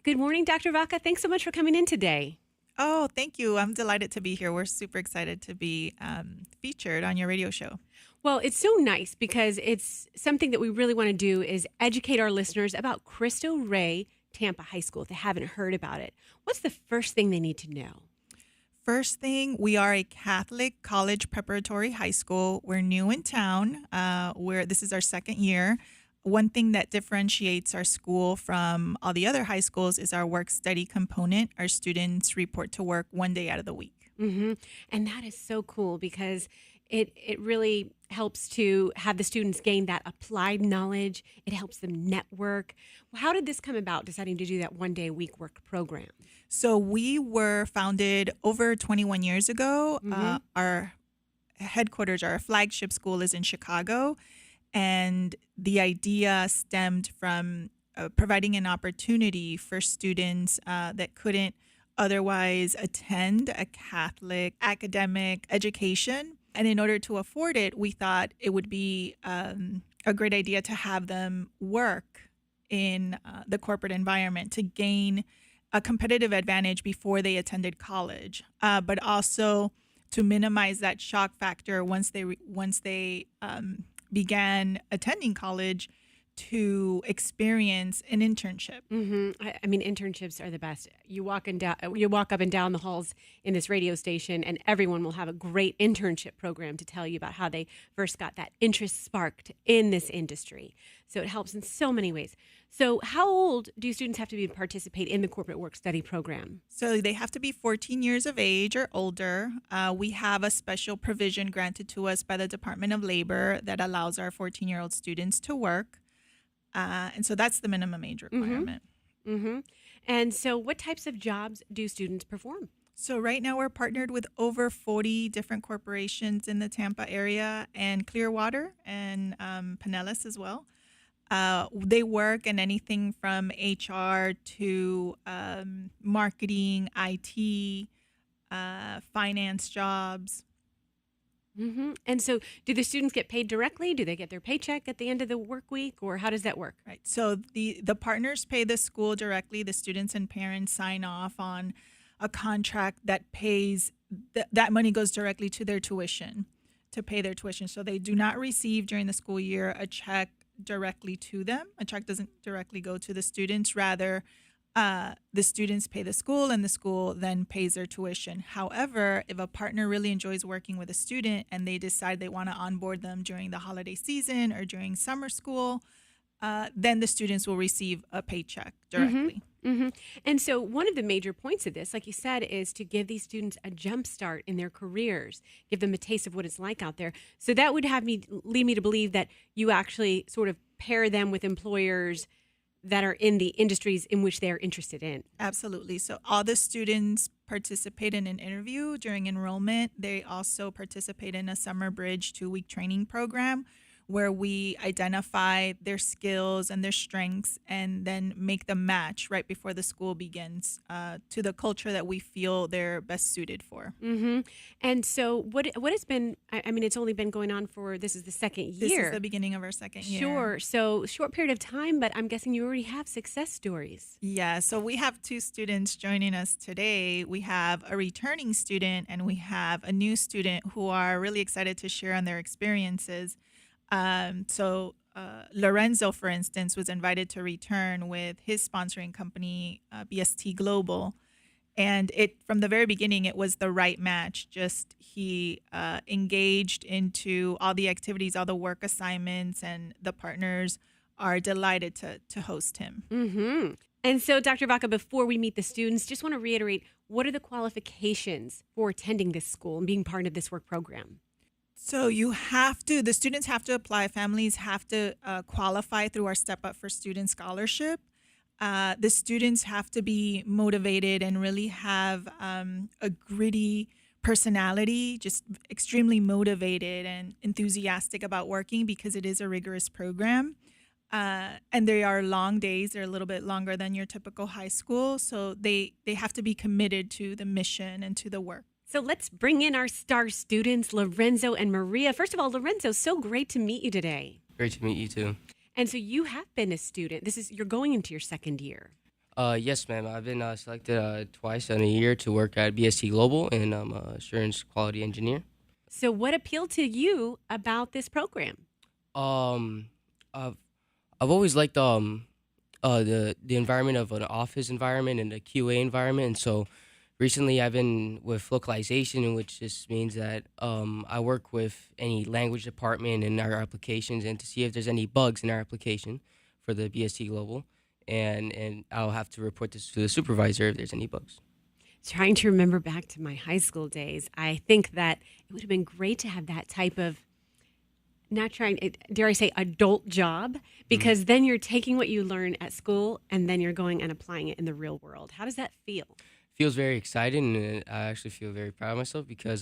Good morning, Dr. Vaca. Thanks so much for coming in today. Oh, thank you. I'm delighted to be here. We're super excited to be featured on your radio show. Well, it's so nice because it's something that we really want to do is educate our listeners about Cristo Rey Tampa High School if they haven't heard about it. What's the first thing they need to know? First thing, we are a Catholic college preparatory high school. We're new in town. This is our second year. One thing that differentiates our school from all the other high schools is our work study component. Our students report to work one day out of the week. Mm-hmm. And that is so cool because it really helps to have the students gain that applied knowledge. It helps them network. How did this come about, deciding to do that one day a week work program? So we were founded over 21 years ago. Our headquarters, our flagship school is in Chicago. And the idea stemmed from providing an opportunity for students that couldn't otherwise attend a Catholic academic education. And in order to afford it, we thought it would be a great idea to have them work in the corporate environment to gain a competitive advantage before they attended college, but also to minimize that shock factor once they began attending college to experience an internship. Mm-hmm. I mean, internships are the best. You walk up and down the halls in this radio station, and everyone will have a great internship program to tell you about how they first got that interest sparked in this industry. So it helps in so many ways. So how old do students have to be to participate in the corporate work study program? So they have to be 14 years of age or older. We have a special provision granted to us by the Department of Labor that allows our 14-year-old students to work. And so that's the minimum age requirement. Mm-hmm. And so what types of jobs do students perform? So right now we're partnered with over 40 different corporations in the Tampa area and Clearwater and Pinellas as well. They work in anything from HR to marketing, IT, finance jobs. Mm-hmm. And so do the students get paid directly? Do they get their paycheck at the end of the work week, or how does that work? Right. So the partners pay the school directly. The students and parents sign off on a contract that pays that money goes directly to their tuition to pay their tuition. So they do not receive during the school year a check directly to them. A check doesn't directly go to the students. Rather, the students pay the school and the school then pays their tuition. However, if a partner really enjoys working with a student and they decide they want to onboard them during the holiday season or during summer school, then the students will receive a paycheck directly. Mm-hmm. And so one of the major points of this, like you said, is to give these students a jump start in their careers, give them a taste of what it's like out there. So that would lead me to believe that you actually sort of pair them with employers that are in the industries in which they're interested in. Absolutely. So all the students participate in an interview during enrollment. They also participate in a summer bridge 2-week training program where we identify their skills and their strengths and then make them match right before the school begins to the culture that we feel they're best suited for. Mm-hmm. And so what has been, I mean, it's only been going on this is the second year. This is the beginning of our second year. Sure. So short period of time, but I'm guessing you already have success stories. Yeah. So we have 2 students joining us today. We have a returning student and we have a new student who are really excited to share on their experiences. Lorenzo, for instance, was invited to return with his sponsoring company, BST Global. And from the very beginning, it was the right match. Just he engaged into all the activities, all the work assignments, and the partners are delighted to host him. Mm-hmm. And so, Dr. Vaca, before we meet the students, just want to reiterate, what are the qualifications for attending this school and being part of this work program? So the students have to apply, families have to qualify through our Step Up for Students scholarship. The students have to be motivated and really have a gritty personality, just extremely motivated and enthusiastic about working because it is a rigorous program. And they are long days. They're a little bit longer than your typical high school. So they have to be committed to the mission and to the work. So let's bring in our star students, Lorenzo and Maria. First of all, Lorenzo, so great to meet you today. Great to meet you too. And so you have been a student. You're going into your second year. Yes, ma'am. I've been selected twice in a year to work at BSC Global, and I'm a assurance quality engineer. So, what appealed to you about this program? Um, I've I've always liked the environment of an office environment and a QA environment, and so recently I've been with localization, which just means that I work with any language department in our applications and to see if there's any bugs in our application for the BSC Global, and I'll have to report this to the supervisor if there's any bugs. Trying to remember back to my high school days, I think that it would have been great to have that type of, not trying, dare I say, adult job, because then you're taking what you learn at school and then you're going and applying it in the real world. How does that feel? Feels very exciting, and I actually feel very proud of myself because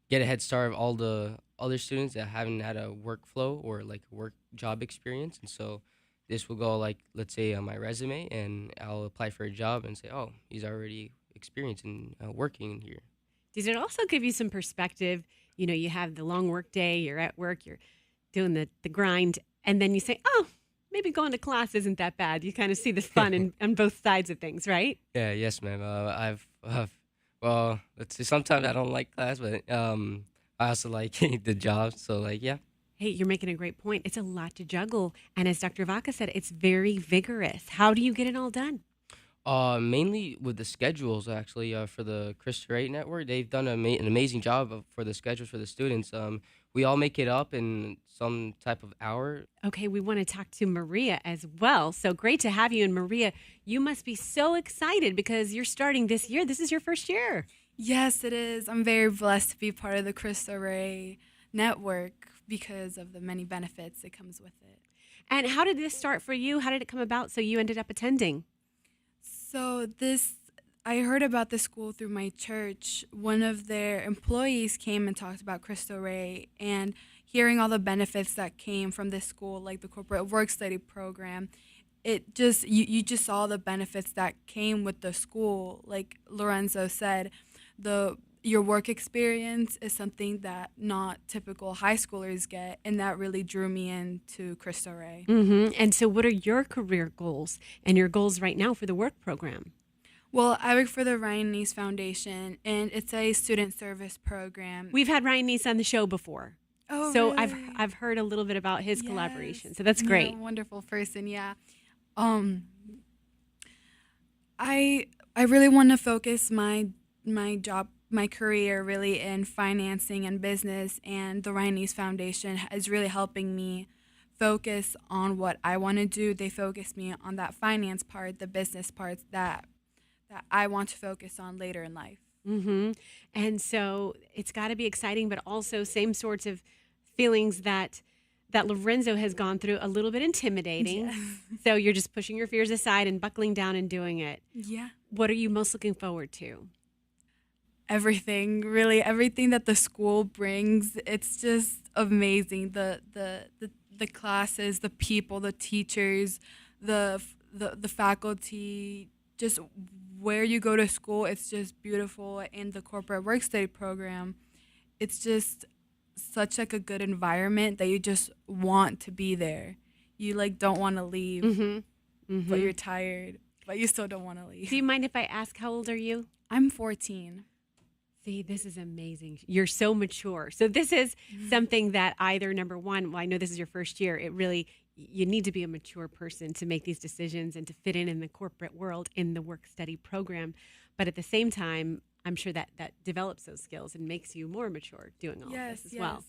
get a head start of all the other students that haven't had a workflow or like a work job experience, and so this will go like, let's say, on my resume, and I'll apply for a job and say, oh, he's already experienced in working here. Does it also give you some perspective? You know, you have the long work day, you're at work, you're doing the grind, and then you say, oh, maybe going to class isn't that bad. You kind of see the fun on both sides of things, right? Yeah, yes, ma'am. Well, let's see. Sometimes I don't like class, but I also like the job. So, like, yeah. Hey, you're making a great point. It's a lot to juggle. And as Dr. Vaca said, it's very vigorous. How do you get it all done? Mainly with the schedules, actually, for the Cristo network. They've done an amazing job for the schedules for the students. We all make it up in some type of hour. Okay, we want to talk to Maria as well. So great to have you. And Maria, you must be so excited because you're starting this year. This is your first year. Yes, it is. I'm very blessed to be part of the Cristo network because of the many benefits that comes with it. And how did this start for you? How did it come about so you ended up attending? So I heard about this school through my church. One of their employees came and talked about Cristo Rey, and hearing all the benefits that came from this school, like the corporate work study program, it just you just saw the benefits that came with the school. Like Lorenzo said, your work experience is something that not typical high schoolers get, and that really drew me into Cristo Rey. Mm-hmm. And so what are your career goals and your goals right now for the work program? Well, I work for the Ryan Neese Foundation, and it's a student service program. We've had Ryan Neese on the show before. Oh, so really? I've heard a little bit about his Yes. collaboration. So that's great. Yeah, wonderful person, yeah. I really want to focus my career really in financing and business, and the Ryan Neese Foundation is really helping me focus on what I want to do. They focus me on that finance part, the business parts that I want to focus on later in life. Mm-hmm. And so it's got to be exciting, but also same sorts of feelings that Lorenzo has gone through, a little bit intimidating. Yes. So you're just pushing your fears aside and buckling down and doing it. Yeah. What are you most looking forward to? Everything, really, everything that the school brings. It's just amazing. The classes, the people, the teachers, the faculty, just where you go to school, it's just beautiful. And the corporate work study program, it's just such like a good environment that you just want to be there. You like don't want to leave, but you're tired, but you still don't want to leave. Do you mind if I ask, how old are you? I'm 14. See, this is amazing. You're so mature. So this is something that either, number one, well, I know this is your first year. It really, you need to be a mature person to make these decisions and to fit in the corporate world in the work study program. But at the same time, I'm sure that develops those skills and makes you more mature doing all of this as well.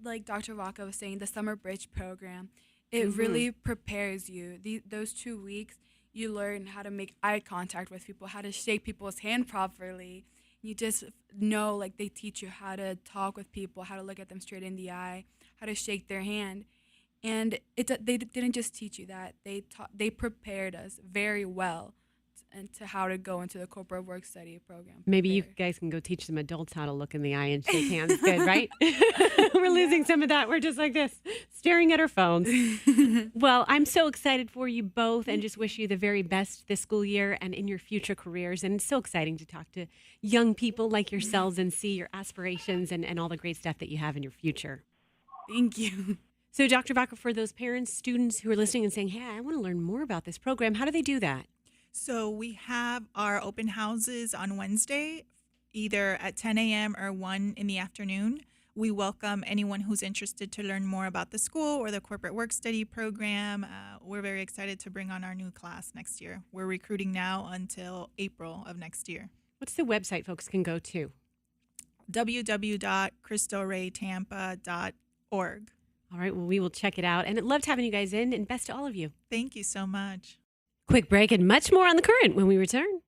Like Dr. Vaca was saying, the summer bridge program, it really prepares you. Those 2 weeks, you learn how to make eye contact with people, how to shake people's hand properly. You just know, like, they teach you how to talk with people, how to look at them straight in the eye, how to shake their hand. And they didn't just teach you that. They prepared us very well and to how to go into the corporate work study program. Maybe you guys can go teach some adults how to look in the eye and shake hands. Good, right? We're losing some of that. We're just like this, staring at our phones. Well, I'm so excited for you both and just wish you the very best this school year and in your future careers. And it's so exciting to talk to young people like yourselves and see your aspirations and all the great stuff that you have in your future. Thank you. So, Dr. Vaca, for those parents, students who are listening and saying, hey, I want to learn more about this program, how do they do that? So we have our open houses on Wednesday, either at 10 a.m. or 1 in the afternoon. We welcome anyone who's interested to learn more about the school or the corporate work study program. We're very excited to bring on our new class next year. We're recruiting now until April of next year. What's the website folks can go to? www.CristoRayTampa.org. All right, well, we will check it out. And I loved having you guys in, and best to all of you. Thank you so much. Quick break and much more on The Current when we return.